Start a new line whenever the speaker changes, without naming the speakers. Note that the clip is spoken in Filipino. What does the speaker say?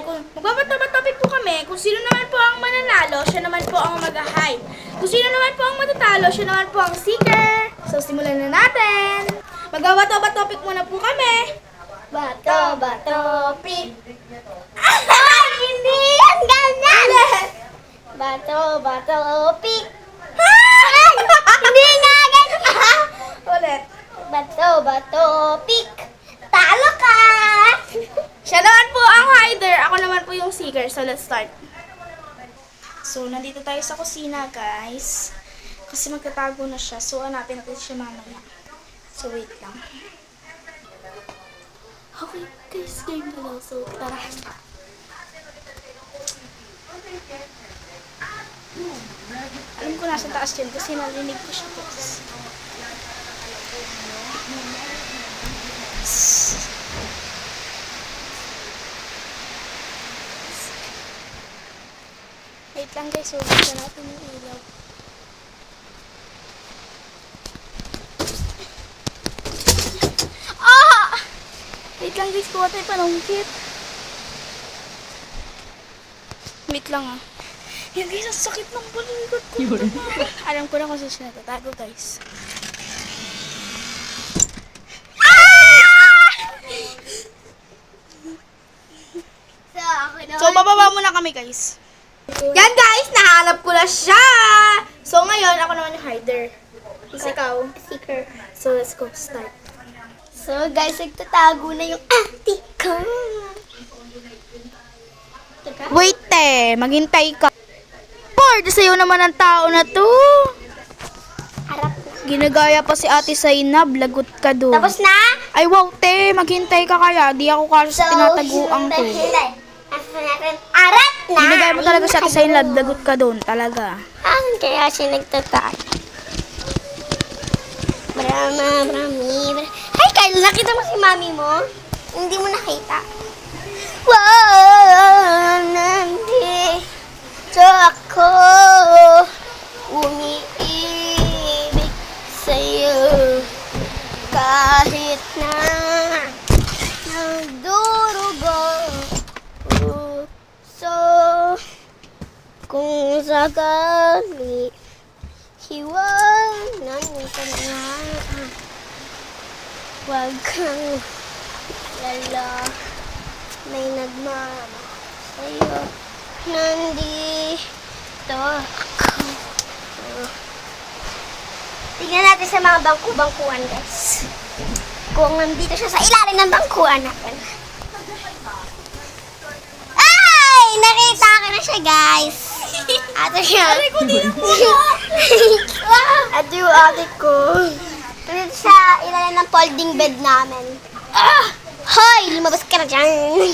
Magbabato-topic po kami kung sino naman po ang mananalo, siya naman po ang mag-hype. Kung sino naman po ang matatalo, siya naman po ang seeker. So, simulan na natin. Magbabato-topic muna po kami.
Bato-bato-pick. Ay, hindi! Ang ganyan! Bato-bato-pick. Ay, hindi nga ganyan!
Ulit.
Bato-bato-pick. Talo ka!
Siya naman po ang hider, ako naman po yung seeker. So, let's start. So, nandito tayo sa kusina, guys. Kasi magtatago na siya. So, hanapin natin siya mamaya. So, wait lang. Okay, guys, game na lang. So, tara. Alam ko nasa taas yun kasi narinig ko siya, guys. Wait lang, guys. So, buksan natin yung ilaw. Wait lang, guys, kuha tayo panungkit. Wait lang, ah. Yan, guys, ang sakit ng balikat ko. Alam ko na kung saan siya natatago, guys. So, bababa muna kami, guys. Yan, guys, nahanap ko na siya. So, ngayon, ako naman yung hider. Is ikaw?
Seeker.
So, let's go, start.
So, guys, nagtatago na yung ate ko.
Wait, maghintay ka. Bored sa'yo naman ang tao na to.
Harap.
Ginagaya pa si Ate Zainab, lagot ka doon.
Tapos na?
Ay, wow, maghintay ka kaya. Di ako kasi sa tinataguan ko.
Harap na!
Ginagaya mo talaga si Ate Zainab, lagot ka doon, talaga.
Kaya siya nagtatago. Marami. Hi, Kyle! Nakita mo si mami mo? Hindi mo nakita. Wow! Nandito ako umiibig sa'yo kahit na nagdurugo puso kung sakali hiwanan ka na. Huwag kang lala, may nagmamahal sa'yo. Nandito ako. Tingnan natin sa mga bangku-bangkuan, guys. Kung nandito siya sa ilalim ng bangkuan natin. Ay! Nakita ko na siya, guys. Ato siya. Ato yung ate ko. Dito sa ilalim ng folding bed namin. Hoy! Lumabas ka na dyan!